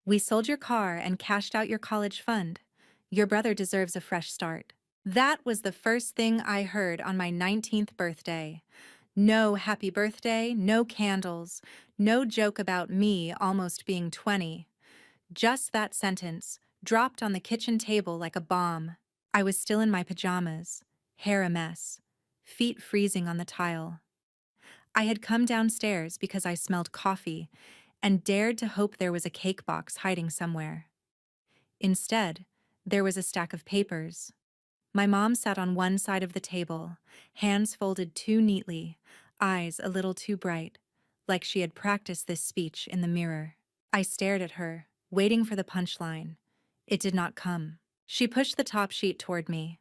We sold your car and cashed out your college fund. Your brother deserves a fresh start. That was the first thing I heard on my 19th birthday. No happy birthday, no candles, no joke about me almost being 20. Just that sentence, dropped on the kitchen table like a bomb. I was still in my pajamas, hair a mess, feet freezing on the tile. I had come downstairs because I smelled coffee and dared to hope there was a cake box hiding somewhere. Instead, there was a stack of papers. My mom sat on one side of the table, hands folded too neatly, eyes a little too bright, like she had practiced this speech in the mirror. I stared at her, waiting for the punchline. It did not come. She pushed the top sheet toward me.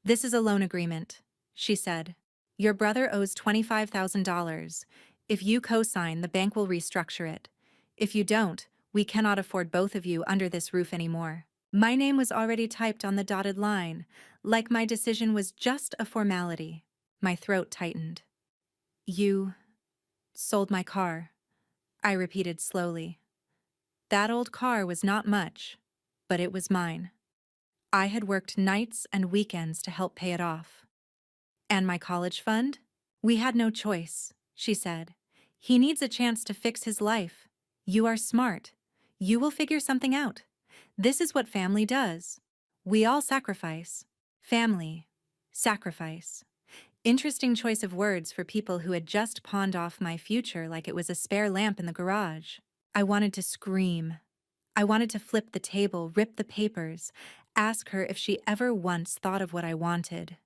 "This is a loan agreement," she said. "Your brother owes $25,000. If you co-sign, the bank will restructure it. If you don't, we cannot afford both of you under this roof anymore." My name was already typed on the dotted line, like my decision was just a formality. My throat tightened. "You sold my car," I repeated slowly. That old car was not much, but it was mine. I had worked nights and weekends to help pay it off. "And my college fund?" "We had no choice," she said. "He needs a chance to fix his life. You are smart. You will figure something out. This is what family does. We all sacrifice. Family. Sacrifice." Interesting choice of words for people who had just pawned off my future like it was a spare lamp in the garage. I wanted to scream. I wanted to flip the table, rip the papers, ask her if she ever once thought of what I wanted.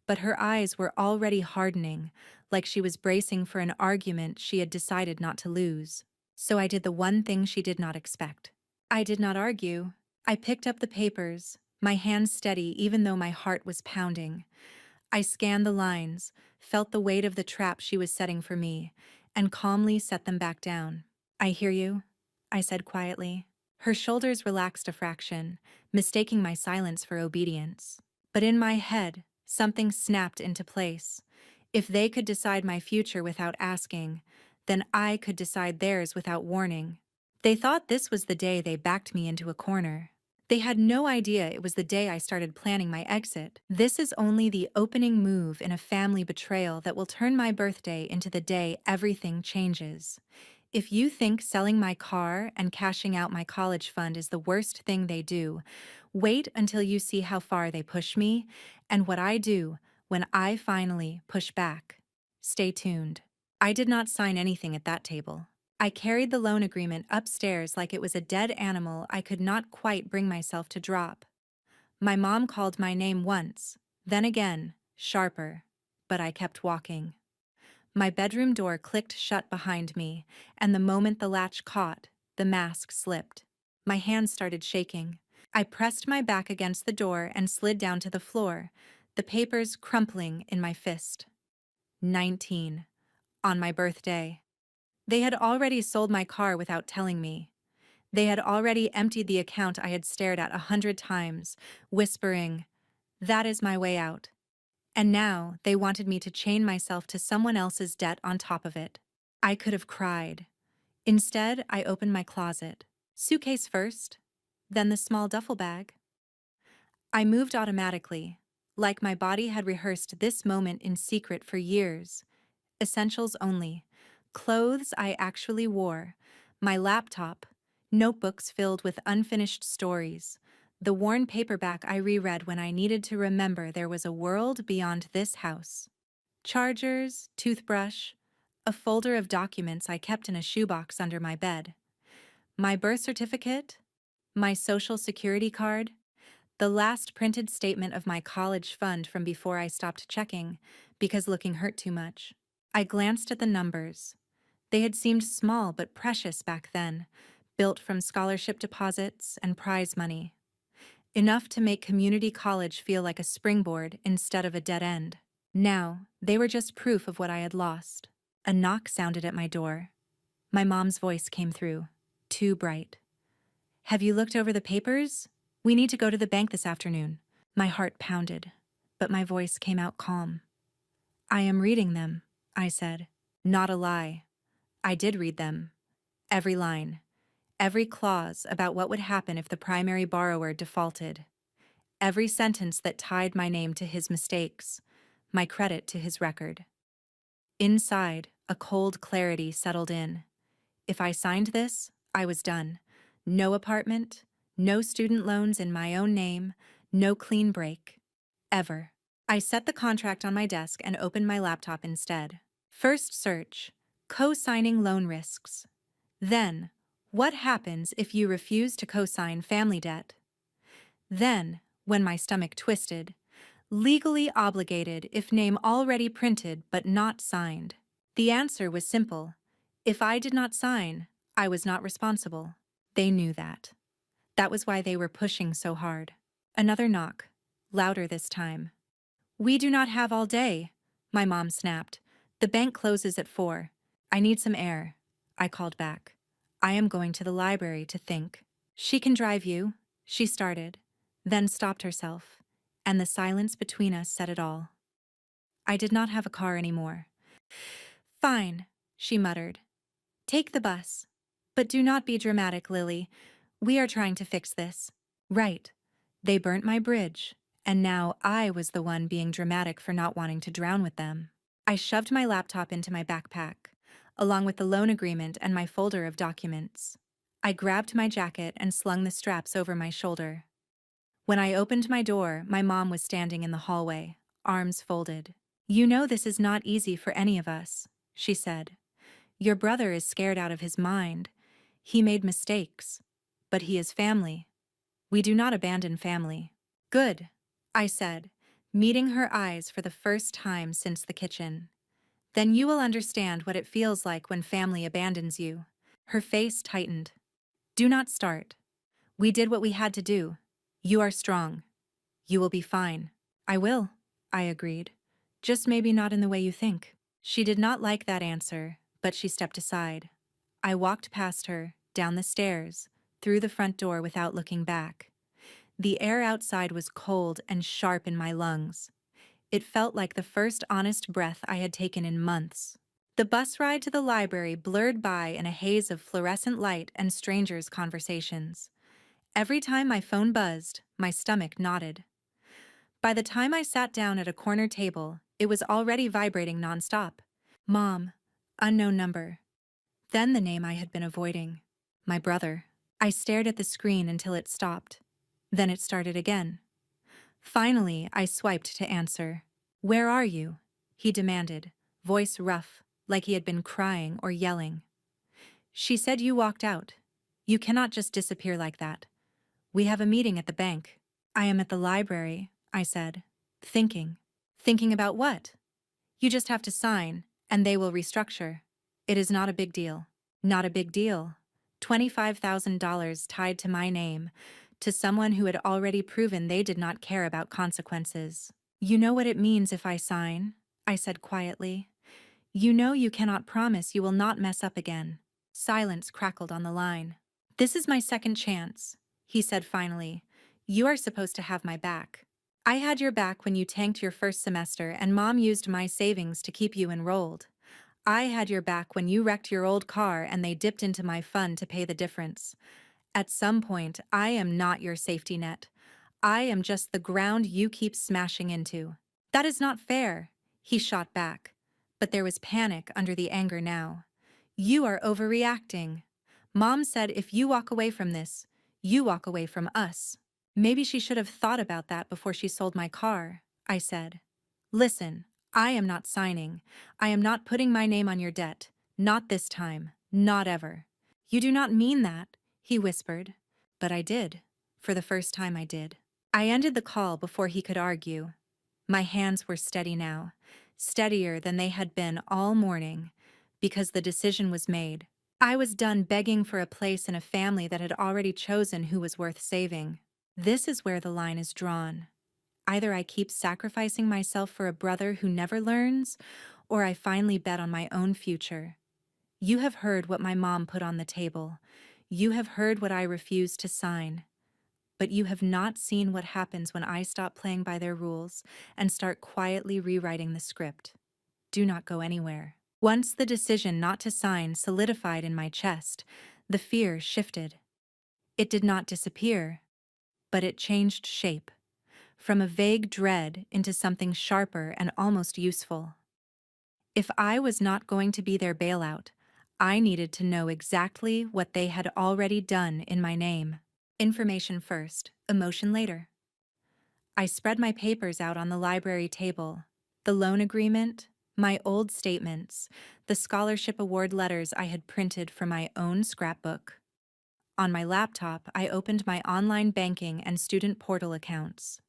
But her eyes were already hardening, like she was bracing for an argument she had decided not to lose. So I did the one thing she did not expect. I did not argue. I picked up the papers, my hands steady even though my heart was pounding. I scanned the lines, felt the weight of the trap she was setting for me, and calmly set them back down. "I hear you," I said quietly. Her shoulders relaxed a fraction, mistaking my silence for obedience. But in my head, something snapped into place. If they could decide my future without asking, then I could decide theirs without warning. They thought this was the day they backed me into a corner. They had no idea it was the day I started planning my exit. This is only the opening move in a family betrayal that will turn my birthday into the day everything changes. If you think selling my car and cashing out my college fund is the worst thing they do, wait until you see how far they push me and what I do when I finally push back. Stay tuned. I did not sign anything at that table. I carried the loan agreement upstairs like it was a dead animal I could not quite bring myself to drop. My mom called my name once, then again, sharper, but I kept walking. My bedroom door clicked shut behind me, and the moment the latch caught, the mask slipped. My hands started shaking. I pressed my back against the door and slid down to the floor, the papers crumpling in my fist. 19. On my birthday. They had already sold my car without telling me. They had already emptied the account I had stared at 100 times, whispering, "That is my way out." And now they wanted me to chain myself to someone else's debt on top of it. I could have cried. Instead, I opened my closet. Suitcase first, then the small duffel bag. I moved automatically, like my body had rehearsed this moment in secret for years. Essentials only. Clothes I actually wore. My laptop. Notebooks filled with unfinished stories. The worn paperback I reread when I needed to remember there was a world beyond this house. Chargers, toothbrush, a folder of documents I kept in a shoebox under my bed. My birth certificate, my social security card, the last printed statement of my college fund from before I stopped checking because looking hurt too much. I glanced at the numbers. They had seemed small but precious back then, built from scholarship deposits and prize money. Enough to make community college feel like a springboard instead of a dead end. Now, they were just proof of what I had lost. A knock sounded at my door. My mom's voice came through, too bright. "Have you looked over the papers? We need to go to the bank this afternoon." My heart pounded, but my voice came out calm. "I am reading them," I said. Not a lie. I did read them. Every line. Every clause about what would happen if the primary borrower defaulted. Every sentence that tied my name to his mistakes, my credit to his record. Inside, a cold clarity settled in. If I signed this, I was done. No apartment, no student loans in my own name, no clean break. Ever. I set the contract on my desk and opened my laptop instead. First search, co-signing loan risks. Then, what happens if you refuse to co-sign family debt? Then, when my stomach twisted, legally obligated if name already printed but not signed. The answer was simple. If I did not sign, I was not responsible. They knew that. That was why they were pushing so hard. Another knock, louder this time. "We do not have all day," my mom snapped. "The bank closes at 4. I need some air," I called back. "I am going to the library to think." "She can drive you," she started, then stopped herself, and the silence between us said it all. I did not have a car anymore. "Fine," she muttered. "Take the bus. But do not be dramatic, Lily. We are trying to fix this." Right. They burnt my bridge, and now I was the one being dramatic for not wanting to drown with them. I shoved my laptop into my backpack, along with the loan agreement and my folder of documents. I grabbed my jacket and slung the straps over my shoulder. When I opened my door, my mom was standing in the hallway, arms folded. "You know this is not easy for any of us," she said. "Your brother is scared out of his mind. He made mistakes. But he is family. We do not abandon family." "Good," I said, meeting her eyes for the first time since the kitchen. "Then you will understand what it feels like when family abandons you." Her face tightened. "Do not start. We did what we had to do. You are strong. You will be fine." "I will," I agreed. "Just maybe not in the way you think." She did not like that answer, but she stepped aside. I walked past her, down the stairs, through the front door without looking back. The air outside was cold and sharp in my lungs. It felt like the first honest breath I had taken in months. The bus ride to the library blurred by in a haze of fluorescent light and strangers' conversations. Every time my phone buzzed, my stomach knotted. By the time I sat down at a corner table, it was already vibrating nonstop. "Mom," unknown number. Then the name I had been avoiding. My brother. I stared at the screen until it stopped. Then it started again. Finally, I swiped to answer. "Where are you?" he demanded, voice rough, like he had been crying or yelling. "She said you walked out. You cannot just disappear like that. We have a meeting at the bank." "I am at the library," I said. Thinking. "Thinking about what?" "You just have to sign, and they will restructure. It is not a big deal." Not a big deal. $25,000 tied to my name, to someone who had already proven they did not care about consequences. "You know what it means if I sign," I said quietly. "You know you cannot promise you will not mess up again." Silence crackled on the line. "This is my second chance," he said finally. "You are supposed to have my back. I had your back when you tanked your first semester and Mom used my savings to keep you enrolled. I had your back when you wrecked your old car and they dipped into my fund to pay the difference. At some point, I am not your safety net. I am just the ground you keep smashing into." "That is not fair," he shot back. But there was panic under the anger now. "You are overreacting. Mom said if you walk away from this, you walk away from us." "Maybe she should have thought about that before she sold my car," I said. "Listen, I am not signing. I am not putting my name on your debt. Not this time. Not ever." "You do not mean that," he whispered. But I did. For the first time I did. I ended the call before he could argue. My hands were steady now, steadier than they had been all morning, because the decision was made. I was done begging for a place in a family that had already chosen who was worth saving. This is where the line is drawn. Either I keep sacrificing myself for a brother who never learns, or I finally bet on my own future. You have heard what my mom put on the table. You have heard what I refused to sign. But you have not seen what happens when I stop playing by their rules and start quietly rewriting the script. Do not go anywhere. Once the decision not to sign solidified in my chest, The fear shifted. It did not disappear, but it changed shape, from a vague dread into something sharper and almost useful. If I was not going to be their bailout, I needed to know exactly what they had already done in my name. Information first, emotion later. I spread my papers out on the library table. The loan agreement, my old statements, the scholarship award letters I had printed from my own scrapbook. On my laptop, I opened my online banking and student portal accounts.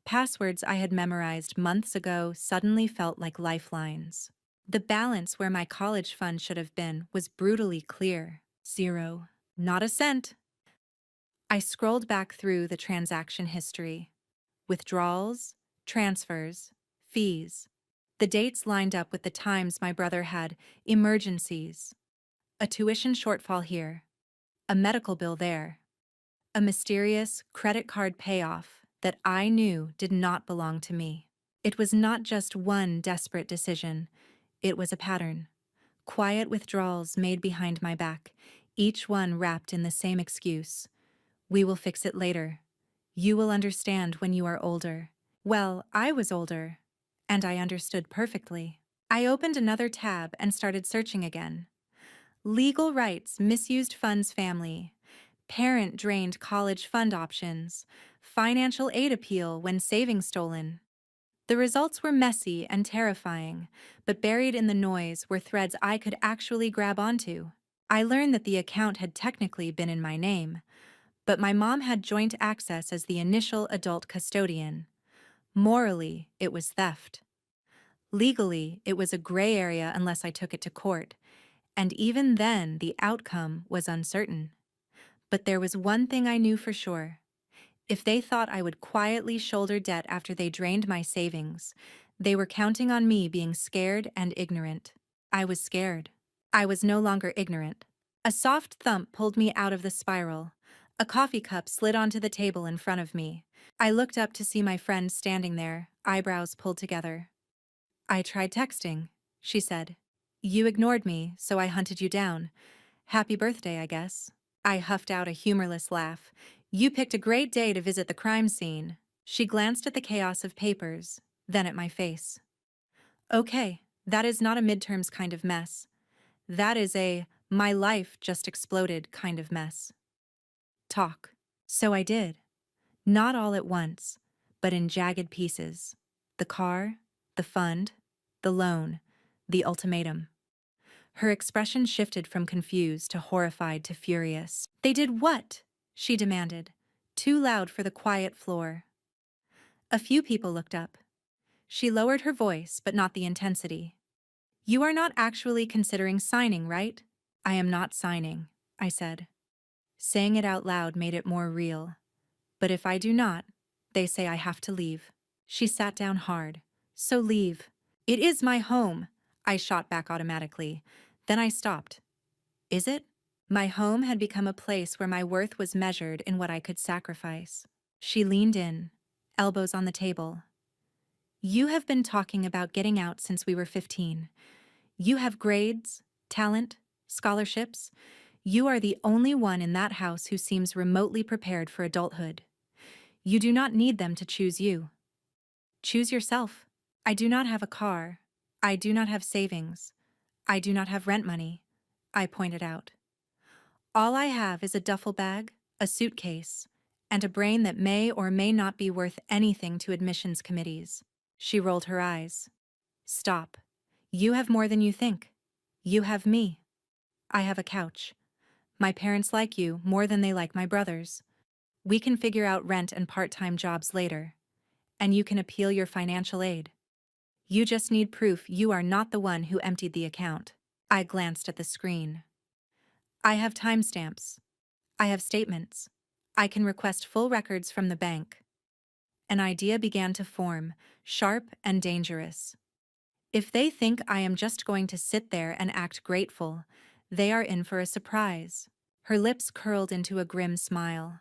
Passwords I had memorized months ago suddenly felt like lifelines. The balance where my college fund should have been was brutally clear. Zero. Not a cent. I scrolled back through the transaction history. Withdrawals, transfers, fees. The dates lined up with the times my brother had emergencies. A tuition shortfall here. A medical bill there. A mysterious credit card payoff that I knew did not belong to me. It was not just one desperate decision. It was a pattern. Quiet withdrawals made behind my back, each one wrapped in the same excuse. We will fix it later. You will understand when you are older. Well, I was older, and I understood perfectly. I opened another tab and started searching again. Legal rights, misused funds family. Parent drained college fund options. Financial aid appeal when savings stolen. The results were messy and terrifying, but buried in the noise were threads I could actually grab onto. I learned that the account had technically been in my name, but my mom had joint access as the initial adult custodian. Morally, it was theft. Legally, it was a gray area unless I took it to court, and even then the outcome was uncertain. But there was one thing I knew for sure. If they thought I would quietly shoulder debt after they drained my savings, they were counting on me being scared and ignorant. I was scared. I was no longer ignorant. A soft thump pulled me out of the spiral. A coffee cup slid onto the table in front of me. I looked up to see my friend standing there, eyebrows pulled together. I tried texting, she said. You ignored me, so I hunted you down. Happy birthday, I guess. I huffed out a humorless laugh. You picked a great day to visit the crime scene. She glanced at the chaos of papers, then at my face. Okay, that is not a midterms kind of mess. That is a my life just exploded kind of mess. Talk. So I did. Not all at once, but in jagged pieces. The car, the fund, the loan, the ultimatum. Her expression shifted from confused to horrified to furious. They did what? She demanded, too loud for the quiet floor. A few people looked up. She lowered her voice, but not the intensity. You are not actually considering signing, right? I am not signing, I said. Saying it out loud made it more real. But if I do not, they say I have to leave. She sat down hard. So leave. It is my home, I shot back automatically. Then I stopped. Is it? My home had become a place where my worth was measured in what I could sacrifice. She leaned in, elbows on the table. You have been talking about getting out since we were 15. You have grades, talent, scholarships. You are the only one in that house who seems remotely prepared for adulthood. You do not need them to choose you. Choose yourself. I do not have a car. I do not have savings. I do not have rent money, I pointed out. All I have is a duffel bag, a suitcase, and a brain that may or may not be worth anything to admissions committees. She rolled her eyes. Stop. You have more than you think. You have me. I have a couch. My parents like you more than they like my brothers. We can figure out rent and part-time jobs later. And you can appeal your financial aid. You just need proof you are not the one who emptied the account. I glanced at the screen. I have timestamps. I have statements. I can request full records from the bank. An idea began to form, sharp and dangerous. If they think I am just going to sit there and act grateful, they are in for a surprise. Her lips curled into a grim smile.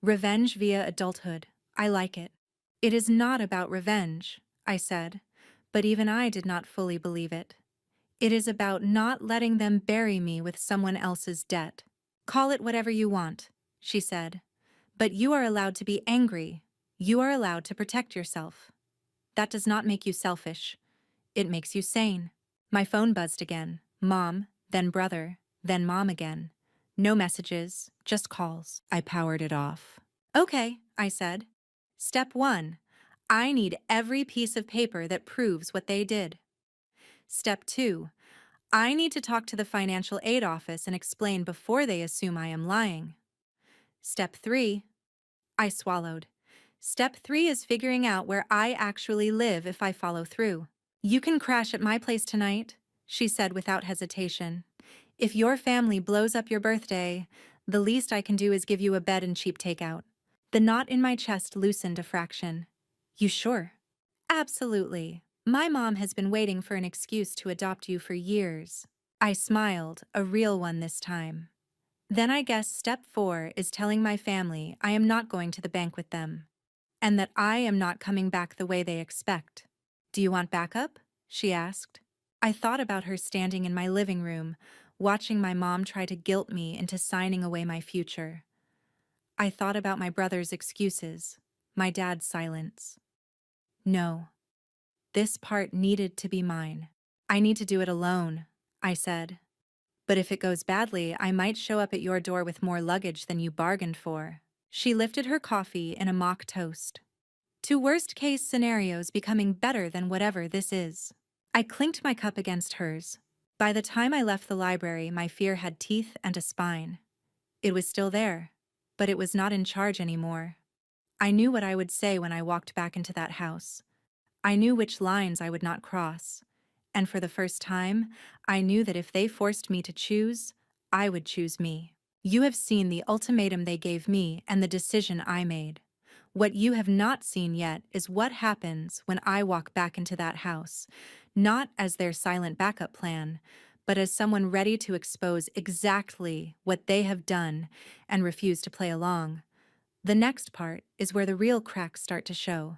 Revenge via adulthood. I like it. It is not about revenge, I said, but even I did not fully believe it. It is about not letting them bury me with someone else's debt. Call it whatever you want, she said. But you are allowed to be angry. You are allowed to protect yourself. That does not make you selfish. It makes you sane. My phone buzzed again. Mom, then brother, then mom again. No messages, just calls. I powered it off. Okay, I said. Step 1. I need every piece of paper that proves what they did. Step 2. I need to talk to the financial aid office and explain before they assume I am lying. Step 3. I swallowed. Step 3 is figuring out where I actually live if I follow through. You can crash at my place tonight, she said without hesitation. If your family blows up your birthday, the least I can do is give you a bed and cheap takeout. The knot in my chest loosened a fraction. You sure? Absolutely. My mom has been waiting for an excuse to adopt you for years. I smiled, a real one this time. Then I guess step 4 is telling my family I am not going to the bank with them, and that I am not coming back the way they expect. Do you want backup? She asked. I thought about her standing in my living room, watching my mom try to guilt me into signing away my future. I thought about my brother's excuses, my dad's silence. No, this part needed to be mine. I need to do it alone, I said. But if it goes badly, I might show up at your door with more luggage than you bargained for. She lifted her coffee in a mock toast. 2 worst-case scenarios becoming better than whatever this is. I clinked my cup against hers. By the time I left the library, my fear had teeth and a spine. It was still there, but it was not in charge anymore. I knew what I would say when I walked back into that house. I knew which lines I would not cross. And for the first time, I knew that if they forced me to choose, I would choose me. You have seen the ultimatum they gave me and the decision I made. What you have not seen yet is what happens when I walk back into that house, not as their silent backup plan, but as someone ready to expose exactly what they have done and refuse to play along. The next part is where the real cracks start to show.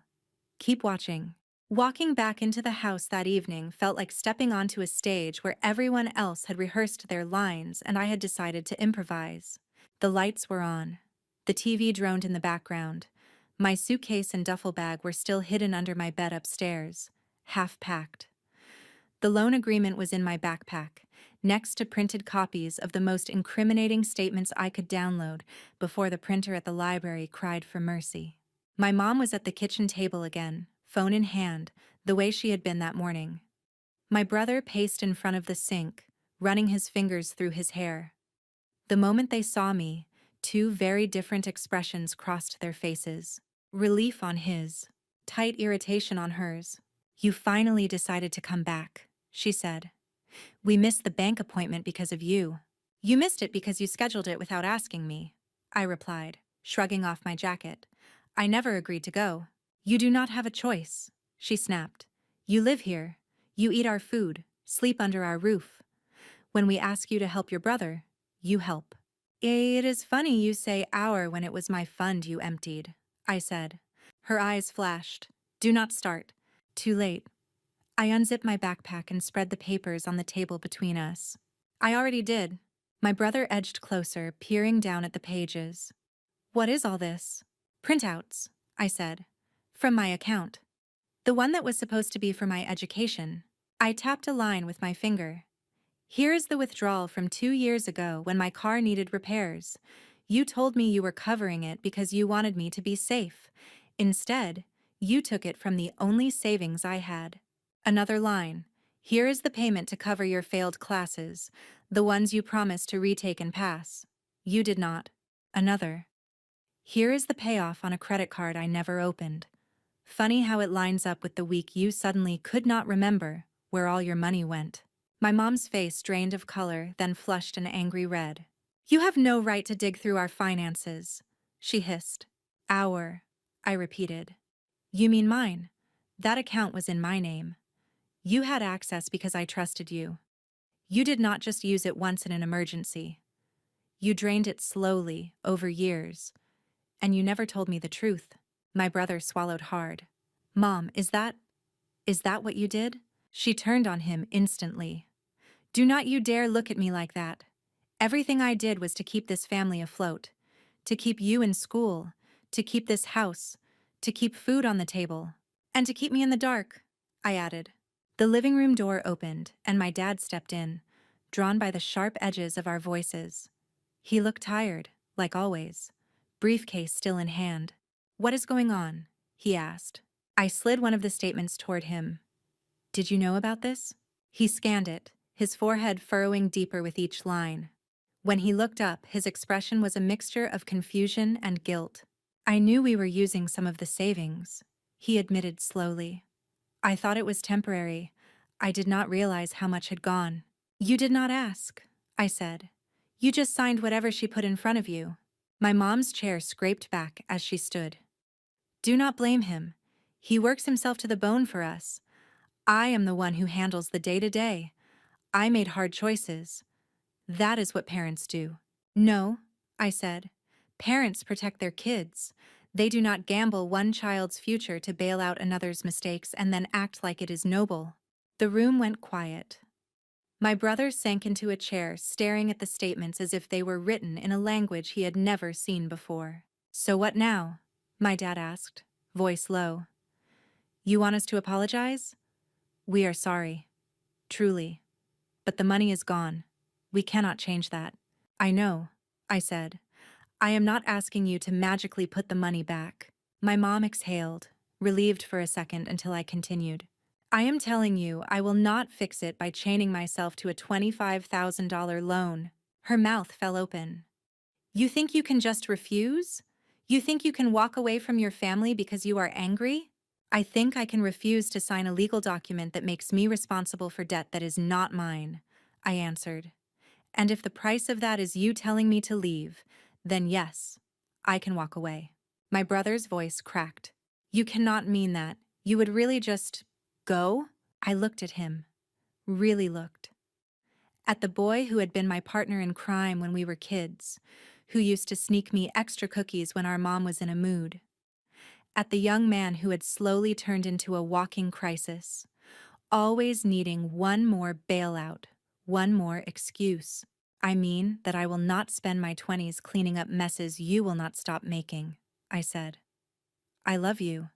Keep watching. Walking back into the house that evening felt like stepping onto a stage where everyone else had rehearsed their lines and I had decided to improvise. The lights were on. The TV droned in the background. My suitcase and duffel bag were still hidden under my bed upstairs, half packed. The loan agreement was in my backpack, next to printed copies of the most incriminating statements I could download before the printer at the library cried for mercy. My mom was at the kitchen table again, phone in hand, the way she had been that morning. My brother paced in front of the sink, running his fingers through his hair. The moment they saw me, 2 very different expressions crossed their faces. Relief on his, tight irritation on hers. You finally decided to come back, she said. We missed the bank appointment because of you. You missed it because you scheduled it without asking me, I replied, shrugging off my jacket. I never agreed to go. You do not have a choice, she snapped. You live here. You eat our food, sleep under our roof. When we ask you to help your brother, you help. It is funny you say our when it was my fund you emptied, I said. Her eyes flashed. Do not start. Too late. I unzipped my backpack and spread the papers on the table between us. I already did. My brother edged closer, peering down at the pages. What is all this? Printouts, I said. From my account. The one that was supposed to be for my education. I tapped a line with my finger. Here is the withdrawal from 2 years ago when my car needed repairs. You told me you were covering it because you wanted me to be safe. Instead, you took it from the only savings I had. Another line. Here is the payment to cover your failed classes, the ones you promised to retake and pass. You did not. Another. Here is the payoff on a credit card I never opened. Funny how it lines up with the week you suddenly could not remember where all your money went. My mom's face drained of color, then flushed an angry red. You have no right to dig through our finances, she hissed. Our, I repeated. You mean mine? That account was in my name. You had access because I trusted you. You did not just use it once in an emergency. You drained it slowly, over years. And you never told me the truth. My brother swallowed hard. Mom, is that what you did? She turned on him instantly. Do not you dare look at me like that. Everything I did was to keep this family afloat, to keep you in school, to keep this house, to keep food on the table, and to keep me in the dark," I added. The living room door opened, and my dad stepped in, drawn by the sharp edges of our voices. He looked tired, like always, briefcase still in hand. "What is going on?" he asked. I slid one of the statements toward him. "Did you know about this?" He scanned it, his forehead furrowing deeper with each line. When he looked up, his expression was a mixture of confusion and guilt. "I knew we were using some of the savings," he admitted slowly. "I thought it was temporary. I did not realize how much had gone." "You did not ask," I said. "You just signed whatever she put in front of you." My mom's chair scraped back as she stood. "Do not blame him. He works himself to the bone for us. I am the one who handles the day-to-day. I made hard choices. That is what parents do." "No," I said. "Parents protect their kids. They do not gamble one child's future to bail out another's mistakes and then act like it is noble." The room went quiet. My brother sank into a chair, staring at the statements as if they were written in a language he had never seen before. "So what now?" my dad asked, voice low. "You want us to apologize?" "We are sorry. Truly. But the money is gone. We cannot change that." "I know," I said. "I am not asking you to magically put the money back." My mom exhaled, relieved for a second until I continued. "I am telling you I will not fix it by chaining myself to a $25,000 loan." Her mouth fell open. "You think you can just refuse? You think you can walk away from your family because you are angry?" "I think I can refuse to sign a legal document that makes me responsible for debt that is not mine," I answered. "And if the price of that is you telling me to leave, then yes, I can walk away." My brother's voice cracked. "You cannot mean that. You would really just go?" I looked at him, really looked. At the boy who had been my partner in crime when we were kids, who used to sneak me extra cookies when our mom was in a mood. At the young man who had slowly turned into a walking crisis, always needing one more bailout, one more excuse. "I mean that I will not spend my 20s cleaning up messes you will not stop making," I said. "I love you,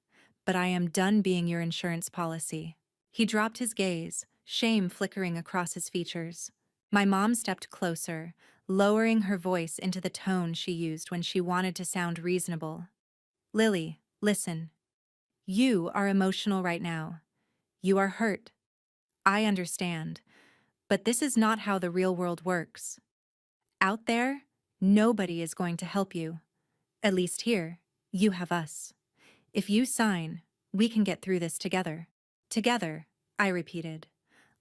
but I am done being your insurance policy." He dropped his gaze, shame flickering across his features. My mom stepped closer, lowering her voice into the tone she used when she wanted to sound reasonable. "Lily, listen. You are emotional right now. You are hurt. I understand. But this is not how the real world works. Out there, nobody is going to help you. At least here, you have us. If you sign, we can get through this together." "Together," I repeated.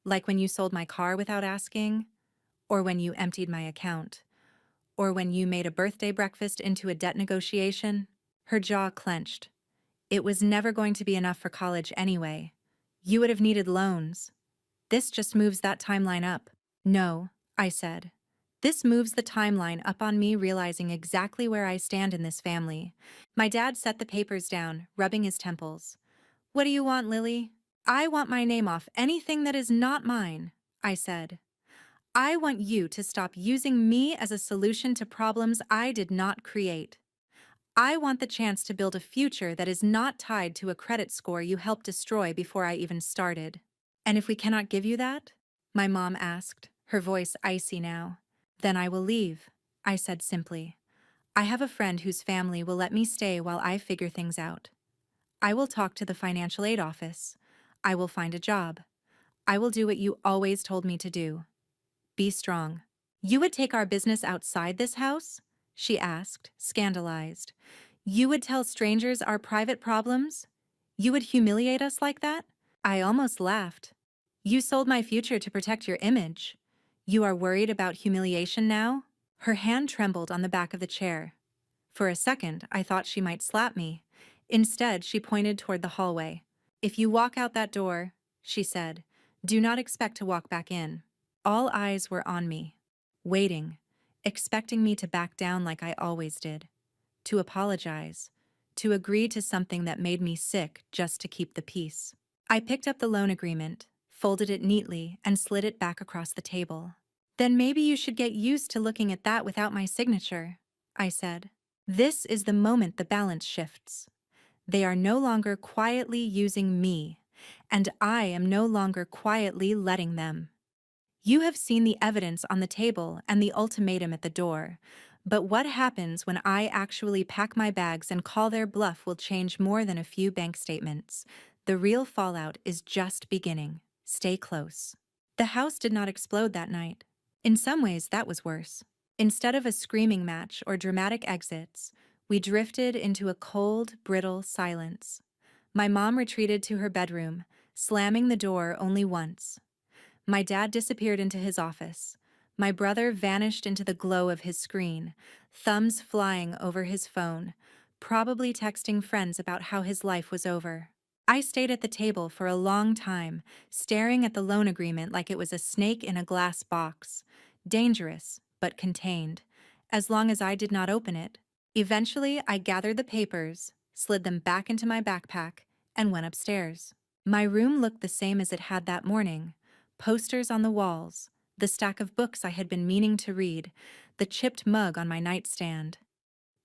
"Like when you sold my car without asking, or when you emptied my account, or when you made a birthday breakfast into a debt negotiation?" Her jaw clenched. "It was never going to be enough for college anyway. You would have needed loans. This just moves that timeline up." "No," I said. "This moves the timeline up on me realizing exactly where I stand in this family." My dad set the papers down, rubbing his temples. "What do you want, Lily?" "I want my name off anything that is not mine," I said. "I want you to stop using me as a solution to problems I did not create. I want the chance to build a future that is not tied to a credit score you helped destroy before I even started." "And if we cannot give you that?" my mom asked, her voice icy now. "Then I will leave," I said simply. "I have a friend whose family will let me stay while I figure things out. I will talk to the financial aid office. I will find a job. I will do what you always told me to do. Be strong." "You would take our business outside this house?" she asked, scandalized. "You would tell strangers our private problems? You would humiliate us like that?" I almost laughed. "You sold my future to protect your image. You are worried about humiliation now?" Her hand trembled on the back of the chair. For a second, I thought she might slap me. Instead, she pointed toward the hallway. "If you walk out that door," she said, "do not expect to walk back in." All eyes were on me, waiting, expecting me to back down like I always did, to apologize, to agree to something that made me sick just to keep the peace. I picked up the loan agreement, folded it neatly, and slid it back across the table. Then maybe you should get used to looking at that without my signature, I said. This is the moment the balance shifts. They are no longer quietly using me, and I am no longer quietly letting them. You have seen the evidence on the table and the ultimatum at the door, but what happens when I actually pack my bags and call their bluff will change more than a few bank statements. The real fallout is just beginning. Stay close. The house did not explode that night. In some ways, that was worse. Instead of a screaming match or dramatic exits, we drifted into a cold, brittle silence. My mom retreated to her bedroom, slamming the door only once. My dad disappeared into his office. My brother vanished into the glow of his screen, thumbs flying over his phone, probably texting friends about how his life was over. I stayed at the table for a long time, staring at the loan agreement like it was a snake in a glass box. Dangerous, but contained. As long as I did not open it. Eventually, I gathered the papers, slid them back into my backpack, and went upstairs. My room looked the same as it had that morning. Posters on the walls, the stack of books I had been meaning to read, the chipped mug on my nightstand.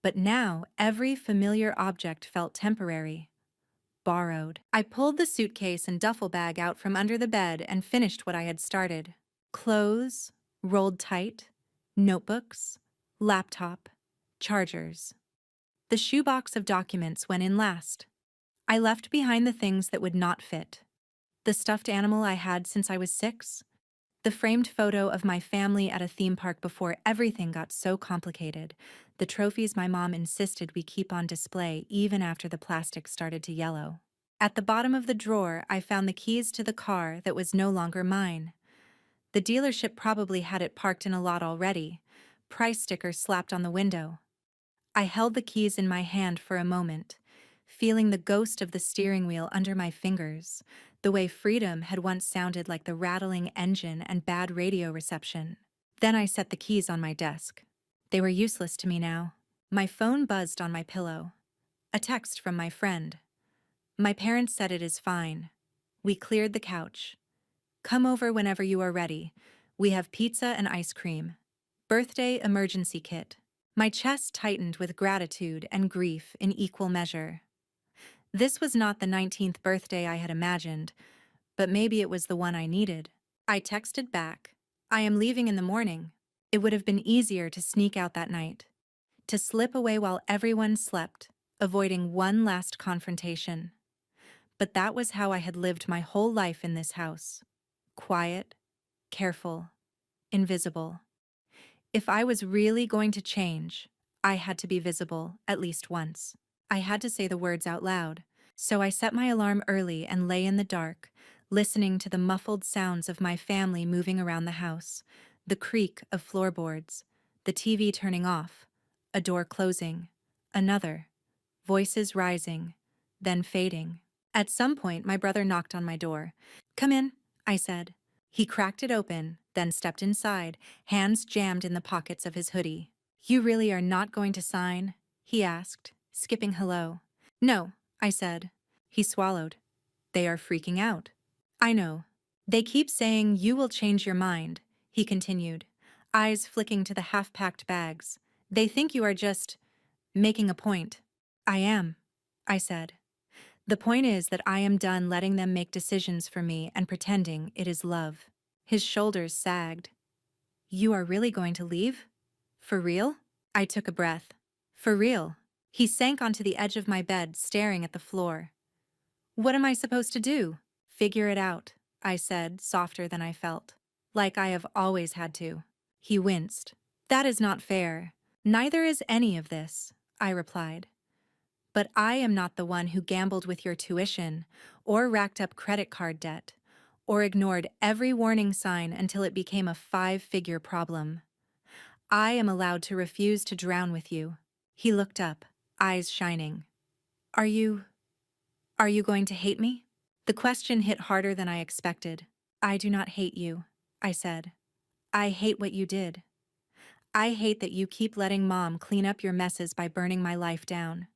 But now, every familiar object felt temporary. Borrowed. I pulled the suitcase and duffel bag out from under the bed and finished what I had started. Clothes, rolled tight, notebooks, laptop, chargers. The shoebox of documents went in last. I left behind the things that would not fit. The stuffed animal I had since I was 6, the framed photo of my family at a theme park before everything got so complicated, the trophies my mom insisted we keep on display even after the plastic started to yellow. At the bottom of the drawer, I found the keys to the car that was no longer mine. The dealership probably had it parked in a lot already, price sticker slapped on the window. I held the keys in my hand for a moment, feeling the ghost of the steering wheel under my fingers, the way freedom had once sounded like the rattling engine and bad radio reception. Then I set the keys on my desk. They were useless to me now. My phone buzzed on my pillow. A text from my friend. My parents said it is fine. We cleared the couch. Come over whenever you are ready. We have pizza and ice cream. Birthday emergency kit. My chest tightened with gratitude and grief in equal measure. This was not the 19th birthday I had imagined, but maybe it was the one I needed. I texted back, I am leaving in the morning. It would have been easier to sneak out that night, to slip away while everyone slept, avoiding one last confrontation. But that was how I had lived my whole life in this house. Quiet, careful, invisible. If I was really going to change, I had to be visible at least once. I had to say the words out loud, so I set my alarm early and lay in the dark, listening to the muffled sounds of my family moving around the house, the creak of floorboards, the TV turning off, a door closing, another, voices rising, then fading. At some point, my brother knocked on my door. Come in, I said. He cracked it open, then stepped inside, hands jammed in the pockets of his hoodie. You really are not going to sign? He asked, skipping hello. No, I said. He swallowed. They are freaking out. I know. They keep saying you will change your mind, he continued, eyes flicking to the half-packed bags. They think you are just making a point. I am, I said. The point is that I am done letting them make decisions for me and pretending it is love. His shoulders sagged. You are really going to leave? For real? I took a breath. For real. He sank onto the edge of my bed, staring at the floor. What am I supposed to do? Figure it out, I said, softer than I felt. Like I have always had to. He winced. That is not fair. Neither is any of this, I replied. But I am not the one who gambled with your tuition, or racked up credit card debt, or ignored every warning sign until it became a 5-figure problem. I am allowed to refuse to drown with you. He looked up, eyes shining. Are you going to hate me? The question hit harder than I expected. I do not hate you, I said. I hate what you did. I hate that you keep letting Mom clean up your messes by burning my life down.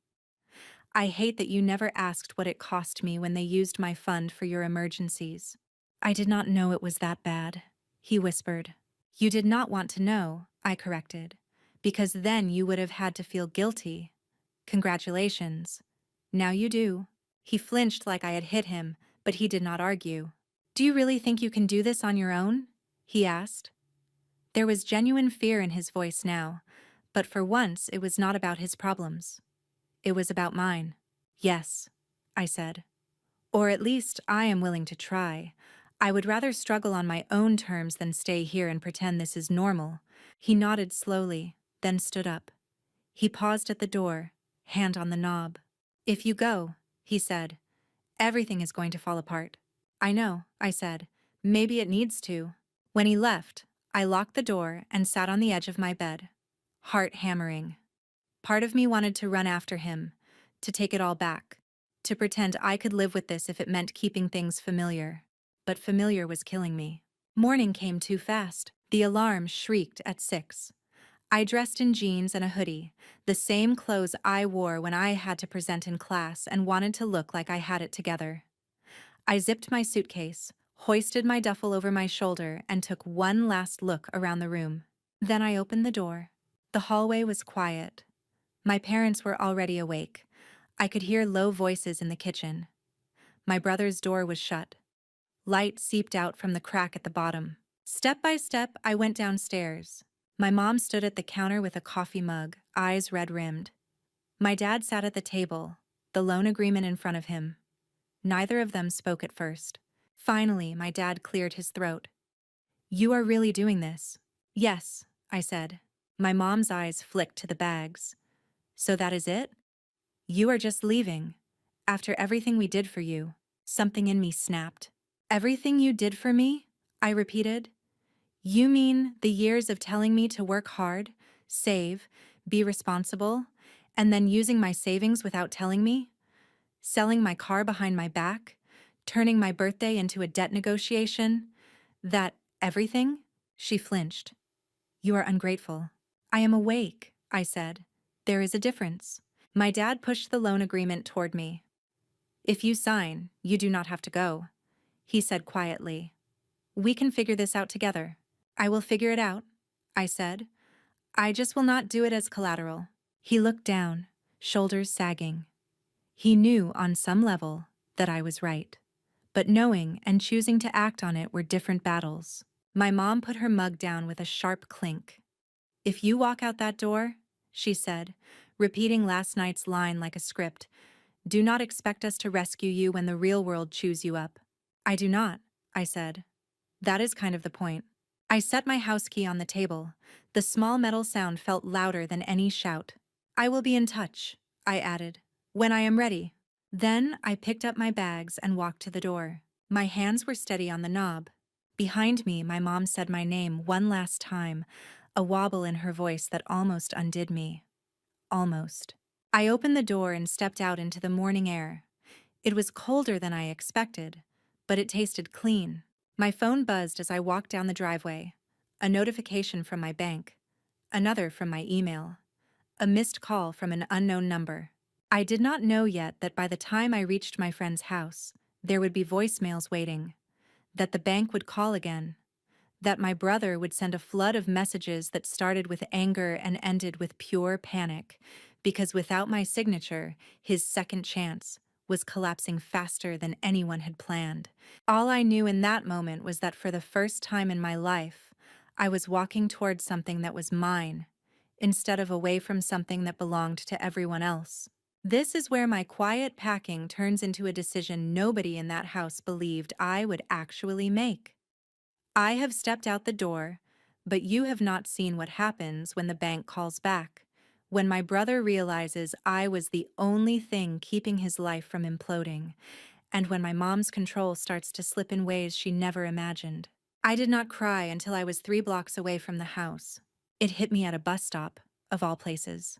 I hate that you never asked what it cost me when they used my fund for your emergencies. I did not know it was that bad, he whispered. You did not want to know, I corrected, because then you would have had to feel guilty. Congratulations. Now you do. He flinched like I had hit him, but he did not argue. Do you really think you can do this on your own? He asked. There was genuine fear in his voice now, but for once it was not about his problems. It was about mine. Yes, I said. Or at least I am willing to try. I would rather struggle on my own terms than stay here and pretend this is normal. He nodded slowly, then stood up. He paused at the door, hand on the knob. If you go, he said, everything is going to fall apart. I know, I said. Maybe it needs to. When he left, I locked the door and sat on the edge of my bed, heart hammering. Part of me wanted to run after him, to take it all back, to pretend I could live with this if it meant keeping things familiar. But familiar was killing me. Morning came too fast. The alarm shrieked at 6. I dressed in jeans and a hoodie, the same clothes I wore when I had to present in class and wanted to look like I had it together. I zipped my suitcase, hoisted my duffel over my shoulder, and took one last look around the room. Then I opened the door. The hallway was quiet. My parents were already awake. I could hear low voices in the kitchen. My brother's door was shut. Light seeped out from the crack at the bottom. Step by step, I went downstairs. My mom stood at the counter with a coffee mug, eyes red-rimmed. My dad sat at the table, the loan agreement in front of him. Neither of them spoke at first. Finally, my dad cleared his throat. You are really doing this? Yes, I said. My mom's eyes flicked to the bags. So that is it? You are just leaving. After everything we did for you. Something in me snapped. Everything you did for me? I repeated. You mean the years of telling me to work hard, save, be responsible, and then using my savings without telling me? Selling my car behind my back? Turning my birthday into a debt negotiation? That everything? She flinched. You are ungrateful. I am awake, I said. There is a difference. My dad pushed the loan agreement toward me. If you sign, you do not have to go, he said quietly. We can figure this out together. I will figure it out, I said. I just will not do it as collateral. He looked down, shoulders sagging. He knew on some level that I was right. But knowing and choosing to act on it were different battles. My mom put her mug down with a sharp clink. If you walk out that door, she said, repeating last night's line like a script, do not expect us to rescue you when the real world chews you up. I do not, I said. That is kind of the point. I set my house key on the table. The small metal sound felt louder than any shout. I will be in touch, I added, when I am ready. Then I picked up my bags and walked to the door. My hands were steady on the knob. Behind me, my mom said my name one last time, a wobble in her voice that almost undid me. Almost. I opened the door and stepped out into the morning air. It was colder than I expected, but it tasted clean. My phone buzzed as I walked down the driveway. A notification from my bank. Another from my email. A missed call from an unknown number. I did not know yet that by the time I reached my friend's house, there would be voicemails waiting. That the bank would call again. That my brother would send a flood of messages that started with anger and ended with pure panic, because without my signature, his second chance was collapsing faster than anyone had planned. All I knew in that moment was that for the first time in my life, I was walking towards something that was mine, instead of away from something that belonged to everyone else. This is where my quiet packing turns into a decision nobody in that house believed I would actually make. I have stepped out the door, but you have not seen what happens when the bank calls back, when my brother realizes I was the only thing keeping his life from imploding, and when my mom's control starts to slip in ways she never imagined. I did not cry until I was 3 blocks away from the house. It hit me at a bus stop, of all places.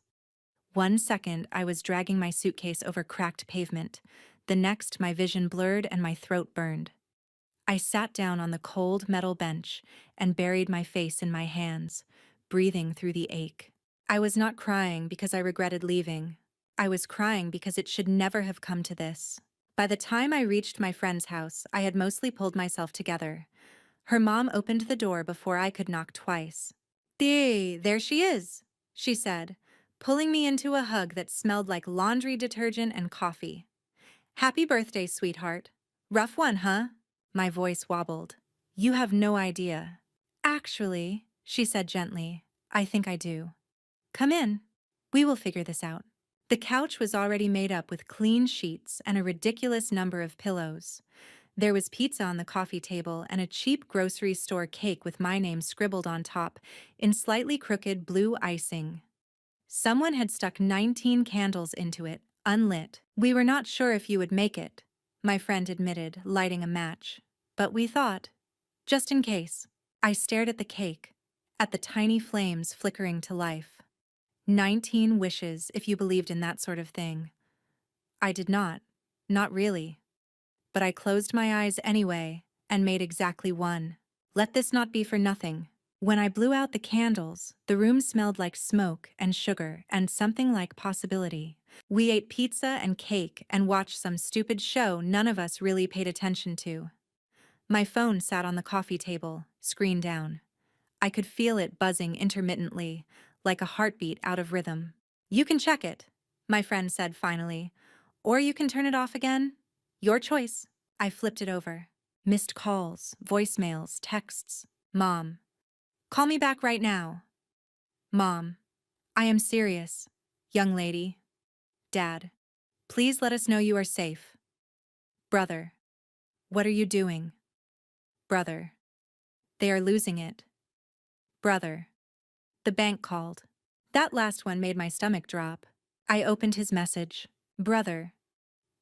1 second, I was dragging my suitcase over cracked pavement. The next, my vision blurred and my throat burned. I sat down on the cold metal bench and buried my face in my hands, breathing through the ache. I was not crying because I regretted leaving. I was crying because it should never have come to this. By the time I reached my friend's house, I had mostly pulled myself together. Her mom opened the door before I could knock twice. There she is," she said, pulling me into a hug that smelled like laundry detergent and coffee. "Happy birthday, sweetheart. Rough one, huh?" My voice wobbled. "You have no idea." "Actually," she said gently, "I think I do. Come in. We will figure this out." The couch was already made up with clean sheets and a ridiculous number of pillows. There was pizza on the coffee table and a cheap grocery store cake with my name scribbled on top in slightly crooked blue icing. Someone had stuck 19 candles into it, unlit. "We were not sure if you would make it," my friend admitted, lighting a match. "But we thought, just in case." I stared at the cake, at the tiny flames flickering to life. 19 wishes, if you believed in that sort of thing. I did not. Not really. But I closed my eyes anyway and made exactly one. Let this not be for nothing. When I blew out the candles, the room smelled like smoke and sugar and something like possibility. We ate pizza and cake and watched some stupid show none of us really paid attention to. My phone sat on the coffee table, screen down. I could feel it buzzing intermittently, like a heartbeat out of rhythm. "You can check it," my friend said finally. "Or you can turn it off again. Your choice." I flipped it over. Missed calls, voicemails, texts. "Mom. Call me back right now." "Mom. I am serious. Young lady." "Dad. Please let us know you are safe." "Brother. What are you doing?" "Brother. They are losing it." "Brother. The bank called." That last one made my stomach drop. I opened his message. "Brother.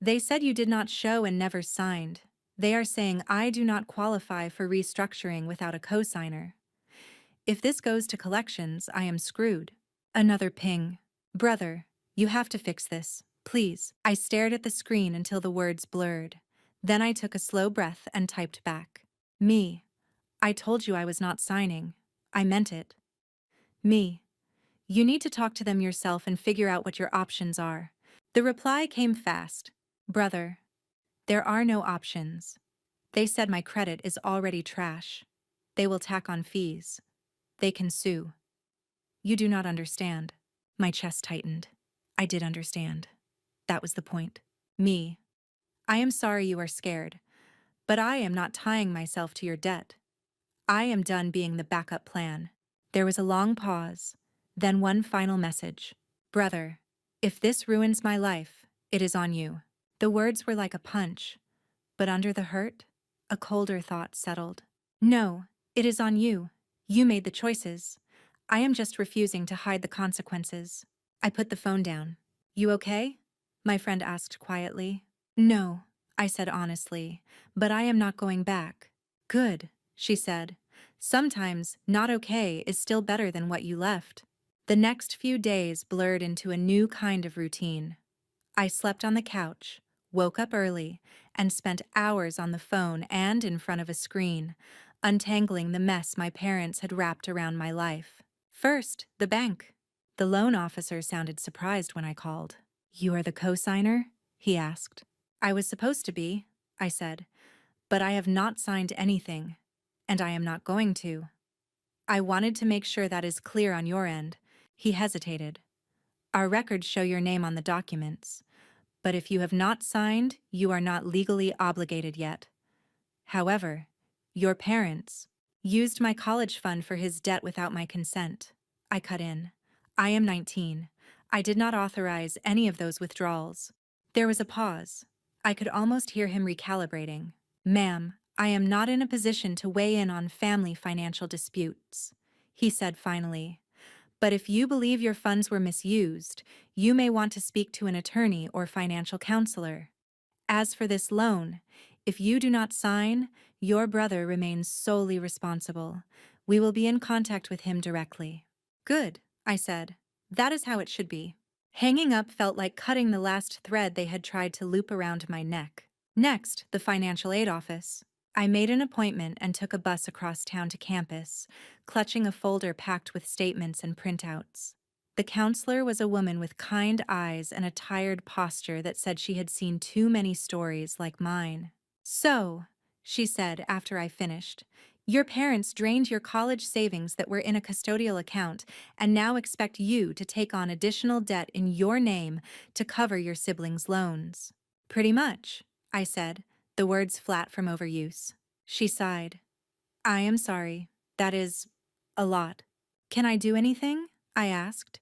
They said you did not show and never signed. They are saying I do not qualify for restructuring without a cosigner. If this goes to collections, I am screwed." Another ping. "Brother, you have to fix this, please." I stared at the screen until the words blurred. Then I took a slow breath and typed back. "Me. I told you I was not signing. I meant it." "Me. You need to talk to them yourself and figure out what your options are." The reply came fast. "Brother. There are no options. They said my credit is already trash. They will tack on fees. They can sue. You do not understand." My chest tightened. I did understand. That was the point. "Me. I am sorry you are scared, but I am not tying myself to your debt. I am done being the backup plan." There was a long pause, then one final message. "Brother, if this ruins my life, it is on you." The words were like a punch, but under the hurt, a colder thought settled. "No, it is on you. You made the choices. I am just refusing to hide the consequences." I put the phone down. "You okay?" my friend asked quietly. "No," I said honestly, "but I am not going back." "Good," she said. "Sometimes not okay is still better than what you left." The next few days blurred into a new kind of routine. I slept on the couch, woke up early, and spent hours on the phone and in front of a screen, untangling the mess my parents had wrapped around my life. First, the bank. The loan officer sounded surprised when I called. "You are the co-signer?" he asked. "I was supposed to be," I said, "but I have not signed anything, and I am not going to." "I wanted to make sure that is clear on your end." He hesitated. "Our records show your name on the documents, but if you have not signed, you are not legally obligated yet. However, your parents used my college fund for his debt without my consent." I cut in. "I am 19. I did not authorize any of those withdrawals." There was a pause. I could almost hear him recalibrating. "Ma'am, I am not in a position to weigh in on family financial disputes," he said finally. "But if you believe your funds were misused, you may want to speak to an attorney or financial counselor. As for this loan, if you do not sign, your brother remains solely responsible. We will be in contact with him directly." "Good," I said. "That is how it should be." Hanging up felt like cutting the last thread they had tried to loop around my neck. Next, the financial aid office. I made an appointment and took a bus across town to campus, clutching a folder packed with statements and printouts. The counselor was a woman with kind eyes and a tired posture that said she had seen too many stories like mine. "So," she said after I finished, "your parents drained your college savings that were in a custodial account and now expect you to take on additional debt in your name to cover your siblings' loans." "Pretty much," I said, the words flat from overuse. She sighed. "I am sorry. That is a lot." "Can I do anything?" I asked.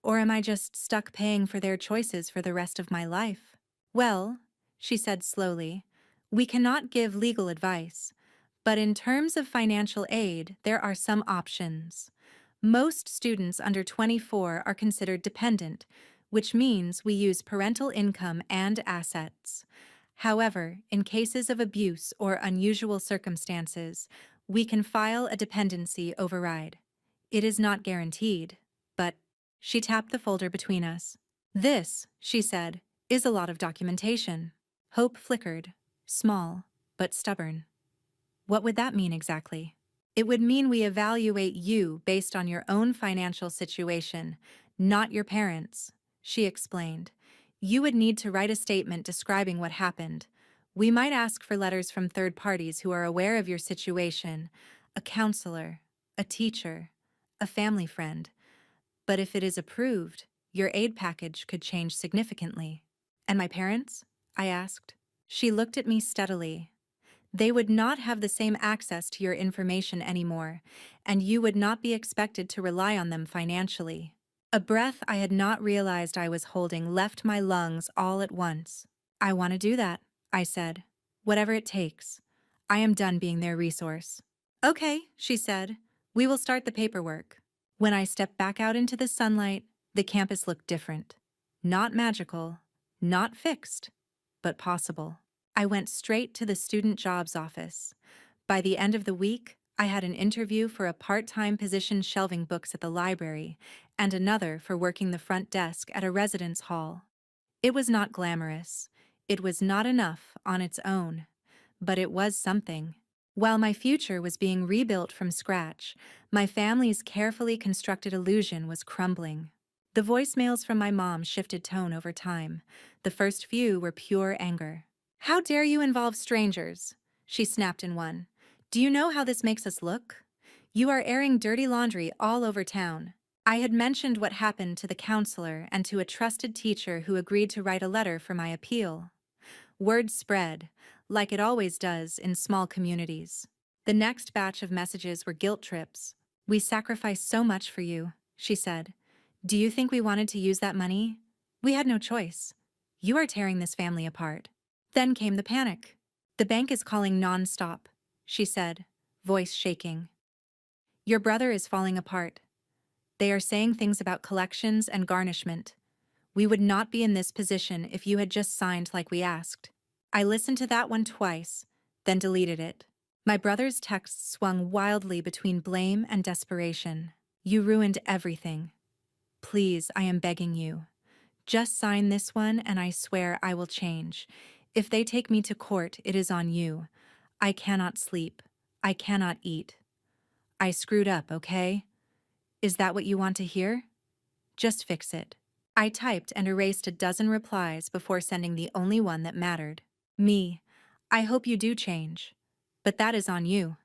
"Or am I just stuck paying for their choices for the rest of my life?" "Well," she said slowly, "we cannot give legal advice, but in terms of financial aid, there are some options. Most students under 24 are considered dependent, which means we use parental income and assets. However, in cases of abuse or unusual circumstances, we can file a dependency override. It is not guaranteed, but—" She tapped the folder between us. "This," she said, "is a lot of documentation." Hope flickered, small, but stubborn. "What would that mean exactly?" "It would mean we evaluate you based on your own financial situation, not your parents'," she explained. "You would need to write a statement describing what happened. We might ask for letters from third parties who are aware of your situation, a counselor, a teacher, a family friend. But if it is approved, your aid package could change significantly." "And my parents?" I asked. She looked at me steadily. "They would not have the same access to your information anymore, and you would not be expected to rely on them financially." A breath I had not realized I was holding left my lungs all at once. "I want to do that," I said. "Whatever it takes. I am done being their resource." "Okay," she said. "We will start the paperwork." When I stepped back out into the sunlight, the campus looked different. Not magical, not fixed, but possible. I went straight to the student jobs office. By the end of the week, I had an interview for a part-time position shelving books at the library and another for working the front desk at a residence hall. It was not glamorous. It was not enough on its own. But it was something. While my future was being rebuilt from scratch, my family's carefully constructed illusion was crumbling. The voicemails from my mom shifted tone over time. The first few were pure anger. "How dare you involve strangers?" she snapped in one. "Do you know how this makes us look? You are airing dirty laundry all over town." I had mentioned what happened to the counselor and to a trusted teacher who agreed to write a letter for my appeal. Word spread, like it always does in small communities. The next batch of messages were guilt trips. "We sacrificed so much for you," she said. "Do you think we wanted to use that money? We had no choice. You are tearing this family apart." Then came the panic. "The bank is calling non-stop," she said, voice shaking. "Your brother is falling apart. They are saying things about collections and garnishment. We would not be in this position if you had just signed like we asked." I listened to that one twice, then deleted it. My brother's texts swung wildly between blame and desperation. "You ruined everything. Please, I am begging you. Just sign this one and I swear I will change. If they take me to court, it is on you. I cannot sleep. I cannot eat. I screwed up, okay? Is that what you want to hear? Just fix it." I typed and erased a dozen replies before sending the only one that mattered. "Me. I hope you do change. But that is on you.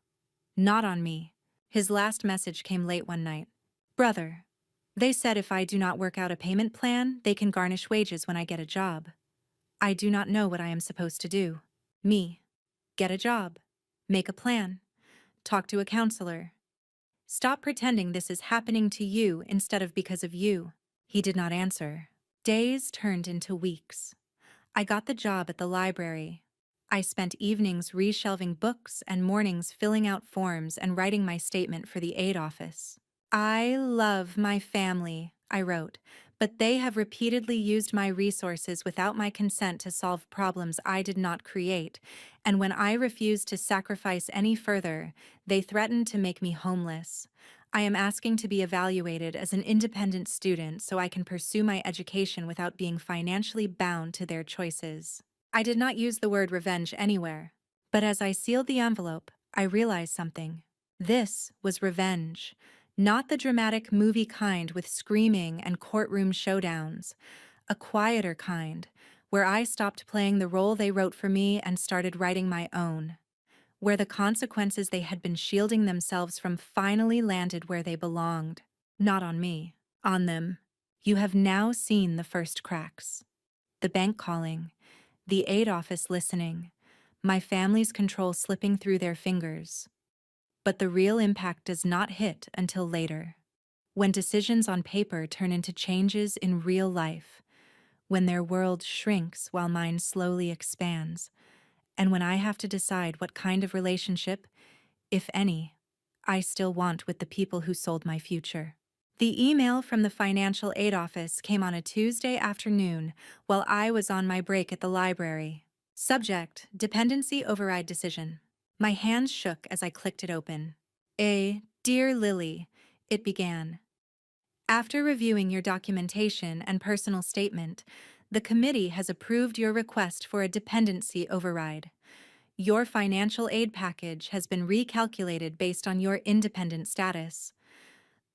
Not on me." His last message came late one night. "Brother. They said if I do not work out a payment plan, they can garnish wages when I get a job. I do not know what I am supposed to do." Me. "Get a job. Make a plan. Talk to a counselor. Stop pretending this is happening to you instead of because of you." He did not answer. Days turned into weeks. I got the job at the library. I spent evenings reshelving books and mornings filling out forms and writing my statement for the aid office. "I love my family," I wrote, "but they have repeatedly used my resources without my consent to solve problems I did not create, and when I refused to sacrifice any further, they threatened to make me homeless. I am asking to be evaluated as an independent student so I can pursue my education without being financially bound to their choices." I did not use the word revenge anywhere, but as I sealed the envelope, I realized something. This was revenge, Not the dramatic movie kind with screaming and courtroom showdowns, a quieter kind, where I stopped playing the role they wrote for me and started writing my own, where the consequences they had been shielding themselves from finally landed where they belonged. Not on me, on them. You have now seen the first cracks. The bank calling, the aid office listening, my family's control slipping through their fingers. But the real impact does not hit until later, when decisions on paper turn into changes in real life, when their world shrinks while mine slowly expands, and when I have to decide what kind of relationship, if any, I still want with the people who sold my future. The email from the financial aid office came on a Tuesday afternoon while I was on my break at the library. Subject: Dependency Override Decision. My hands shook as I clicked it open. Dear Lily, it began. After reviewing your documentation and personal statement, the committee has approved your request for a dependency override. Your financial aid package has been recalculated based on your independent status.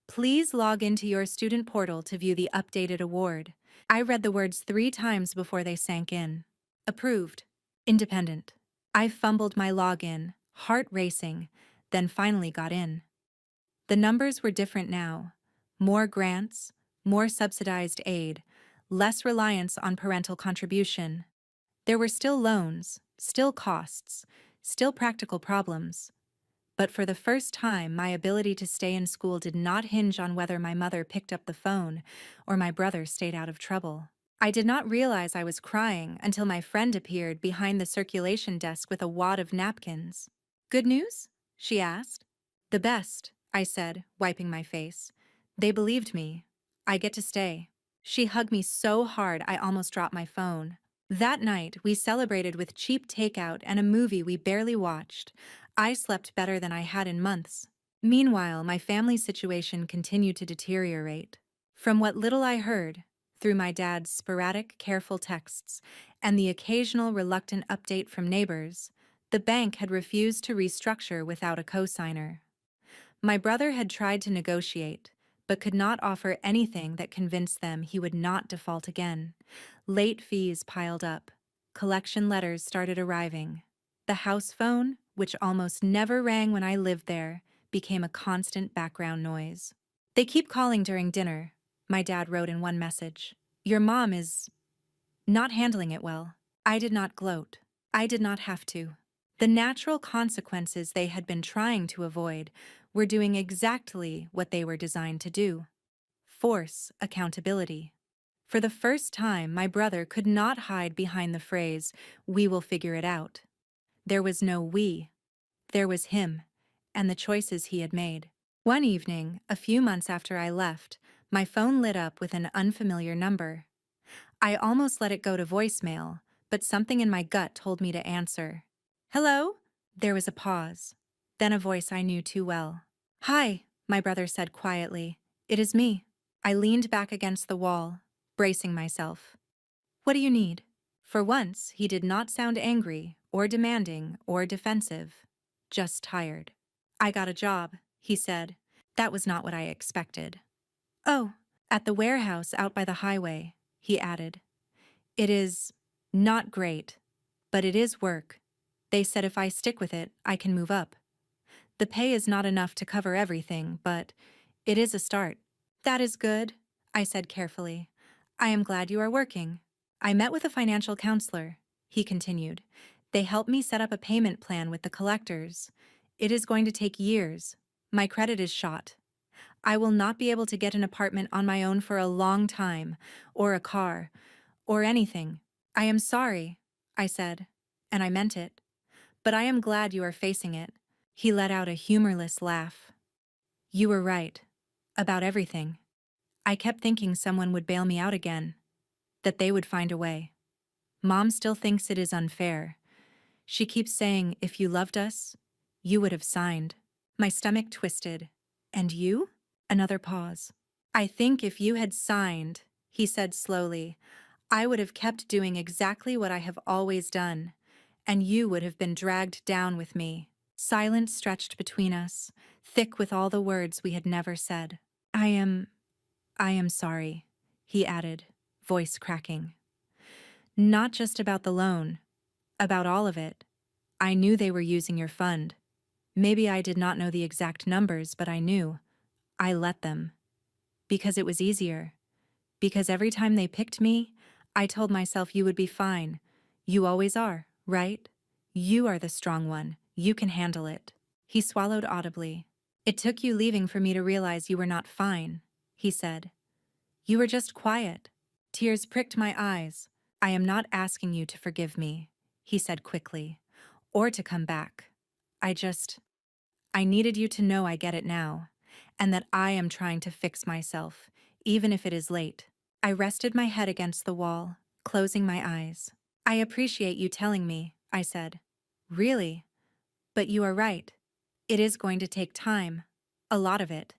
Please log into your student portal to view the updated award. I read the words 3 times before they sank in. Approved. Independent. I fumbled my login, heart racing, then finally got in. The numbers were different now. More grants, more subsidized aid, less reliance on parental contribution. There were still loans, still costs, still practical problems. But for the first time, my ability to stay in school did not hinge on whether my mother picked up the phone or my brother stayed out of trouble. I did not realize I was crying until my friend appeared behind the circulation desk with a wad of napkins. Good news? She asked. The best, I said, wiping my face. They believed me. I get to stay. She hugged me so hard I almost dropped my phone. That night, we celebrated with cheap takeout and a movie we barely watched. I slept better than I had in months. Meanwhile, my family situation continued to deteriorate. From what little I heard, through my dad's sporadic, careful texts and the occasional reluctant update from neighbors, the bank had refused to restructure without a cosigner. My brother had tried to negotiate, but could not offer anything that convinced them he would not default again. Late fees piled up. Collection letters started arriving. The house phone, which almost never rang when I lived there, became a constant background noise. They keep calling during dinner, my dad wrote in one message. Your mom is not handling it well. I did not gloat. I did not have to. The natural consequences they had been trying to avoid were doing exactly what they were designed to do: force accountability. For the first time, my brother could not hide behind the phrase, "We will figure it out." There was no we. There was him, and the choices he had made. One evening, a few months after I left, my phone lit up with an unfamiliar number. I almost let it go to voicemail, but something in my gut told me to answer. Hello? There was a pause, then a voice I knew too well. Hi, my brother said quietly. It is me. I leaned back against the wall, bracing myself. What do you need? For once, he did not sound angry, or demanding, or defensive. Just tired. I got a job, he said. That was not what I expected. Oh, at the warehouse out by the highway, he added. It is not great, but it is work. They said if I stick with it, I can move up. The pay is not enough to cover everything, but it is a start. That is good, I said carefully. I am glad you are working. I met with a financial counselor, he continued. They helped me set up a payment plan with the collectors. It is going to take years. My credit is shot. I will not be able to get an apartment on my own for a long time, or a car, or anything. I am sorry, I said, and I meant it. But I am glad you are facing it. He let out a humorless laugh. You were right. About everything. I kept thinking someone would bail me out again. That they would find a way. Mom still thinks it is unfair. She keeps saying, if you loved us, you would have signed. My stomach twisted. And you? Another pause. I think if you had signed, he said slowly, I would have kept doing exactly what I have always done, and you would have been dragged down with me. Silence stretched between us, thick with all the words we had never said. I am sorry, he added, voice cracking. Not just about the loan, about all of it. I knew they were using your fund. Maybe I did not know the exact numbers, but I knew. I let them. Because it was easier. Because every time they picked me, I told myself you would be fine. You always are, right? You are the strong one. You can handle it. He swallowed audibly. It took you leaving for me to realize you were not fine, he said. You were just quiet. Tears pricked my eyes. I am not asking you to forgive me, he said quickly, or to come back. I needed you to know I get it now, and that I am trying to fix myself, even if it is late. I rested my head against the wall, closing my eyes. I appreciate you telling me, I said. Really? But you are right. It is going to take time. A lot of it.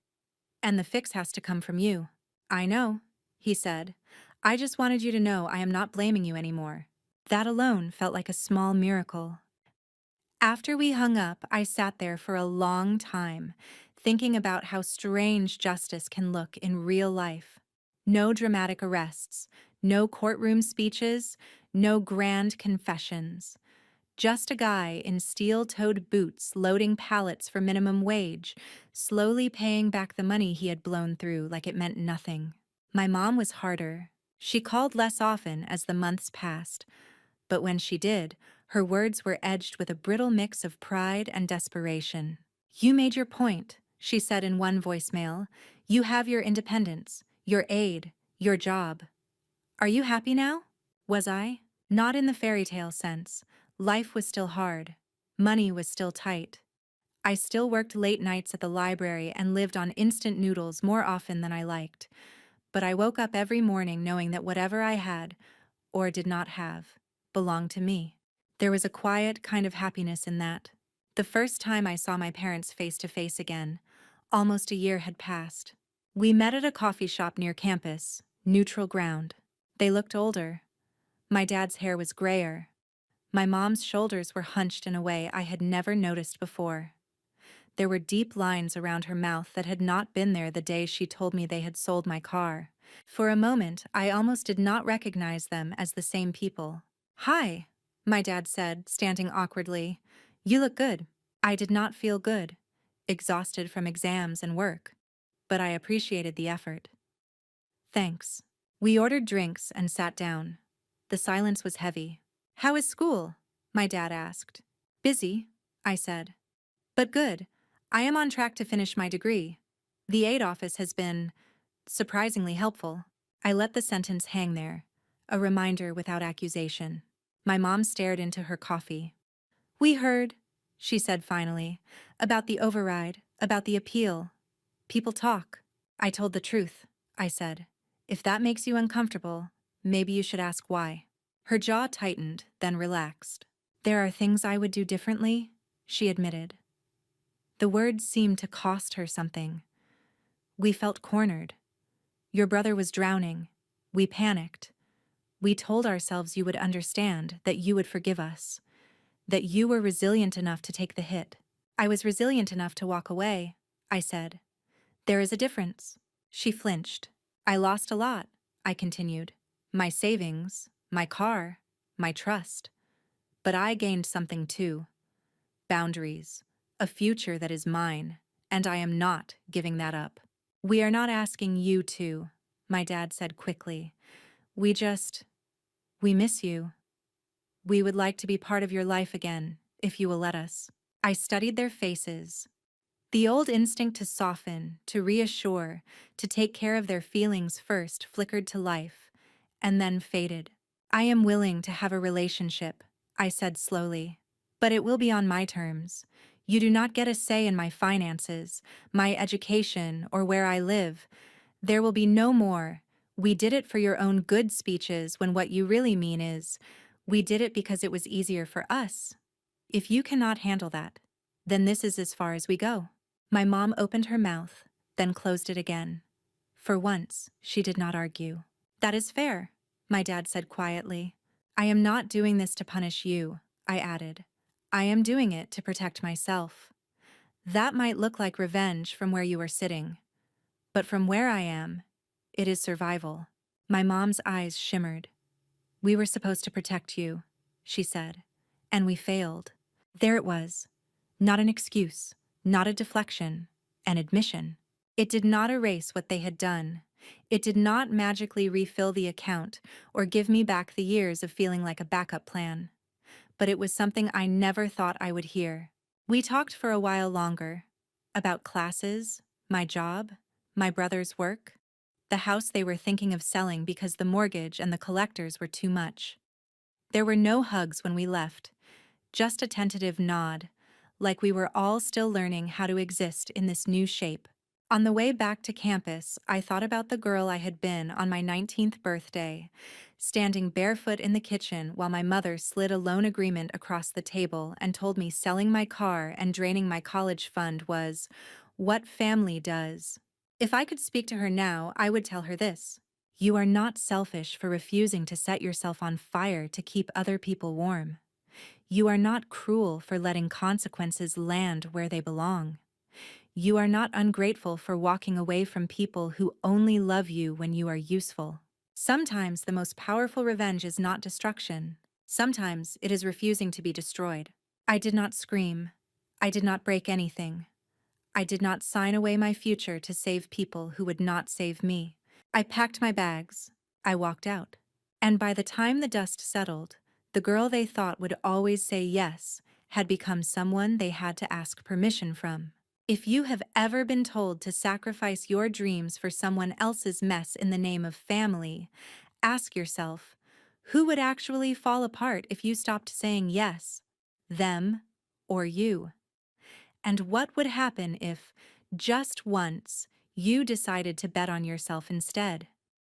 And the fix has to come from you. I know, he said. I just wanted you to know I am not blaming you anymore. That alone felt like a small miracle. After we hung up, I sat there for a long time, thinking about how strange justice can look in real life. No dramatic arrests, no courtroom speeches, no grand confessions. Just a guy in steel-toed boots loading pallets for minimum wage, slowly paying back the money he had blown through like it meant nothing. My mom was harder. She called less often as the months passed, but when she did, her words were edged with a brittle mix of pride and desperation. You made your point, she said in one voicemail. You have your independence, your aid, your job. Are you happy now? Was I? Not in the fairy tale sense. Life was still hard. Money was still tight. I still worked late nights at the library and lived on instant noodles more often than I liked. But I woke up every morning knowing that whatever I had, or did not have, belonged to me. There was a quiet kind of happiness in that. The first time I saw my parents face to face again, almost a year had passed. We met at a coffee shop near campus, neutral ground. They looked older. My dad's hair was grayer. My mom's shoulders were hunched in a way I had never noticed before. There were deep lines around her mouth that had not been there the day she told me they had sold my car. For a moment, I almost did not recognize them as the same people. Hi, my dad said, standing awkwardly. You look good. I did not feel good, exhausted from exams and work, but I appreciated the effort. Thanks. We ordered drinks and sat down. The silence was heavy. How is school? My dad asked. Busy, I said. But good. I am on track to finish my degree. The aid office has been surprisingly helpful. I let the sentence hang there, a reminder without accusation. My mom stared into her coffee. We heard, she said finally, about the override, about the appeal. People talk. I told the truth, I said. If that makes you uncomfortable, maybe you should ask why. Her jaw tightened, then relaxed. There are things I would do differently, she admitted. The words seemed to cost her something. We felt cornered. Your brother was drowning. We panicked. We told ourselves you would understand, that you would forgive us, that you were resilient enough to take the hit. I was resilient enough to walk away, I said. There is a difference. She flinched. I lost a lot, I continued. My savings, my car, my trust. But I gained something too. Boundaries. A future that is mine, and I am not giving that up. We are not asking you to, my dad said quickly. We miss you. We would like to be part of your life again, if you will let us. I studied their faces. The old instinct to soften, to reassure, to take care of their feelings first flickered to life, and then faded. I am willing to have a relationship, I said slowly, but it will be on my terms. You do not get a say in my finances, my education, or where I live. There will be no more, we did it for your own good speeches, when what you really mean is, we did it because it was easier for us. If you cannot handle that, then this is as far as we go. My mom opened her mouth, then closed it again. For once, she did not argue. That is fair, my dad said quietly. I am not doing this to punish you, I added. I am doing it to protect myself. That might look like revenge from where you are sitting, but from where I am, it is survival. My mom's eyes shimmered. We were supposed to protect you, she said, and we failed. There it was. Not an excuse, not a deflection, an admission. It did not erase what they had done. It did not magically refill the account or give me back the years of feeling like a backup plan. But it was something I never thought I would hear. We talked for a while longer. About classes, my job, my brother's work, the house they were thinking of selling because the mortgage and the collectors were too much. There were no hugs when we left, just a tentative nod, like we were all still learning how to exist in this new shape. On the way back to campus, I thought about the girl I had been on my 19th birthday, standing barefoot in the kitchen while my mother slid a loan agreement across the table and told me selling my car and draining my college fund was what family does. If I could speak to her now, I would tell her this. You are not selfish for refusing to set yourself on fire to keep other people warm. You are not cruel for letting consequences land where they belong. You are not ungrateful for walking away from people who only love you when you are useful. Sometimes the most powerful revenge is not destruction. Sometimes it is refusing to be destroyed. I did not scream. I did not break anything. I did not sign away my future to save people who would not save me. I packed my bags. I walked out. And by the time the dust settled, the girl they thought would always say yes had become someone they had to ask permission from. If you have ever been told to sacrifice your dreams for someone else's mess in the name of family, ask yourself, who would actually fall apart if you stopped saying yes? Them or you? And what would happen if, just once, you decided to bet on yourself instead?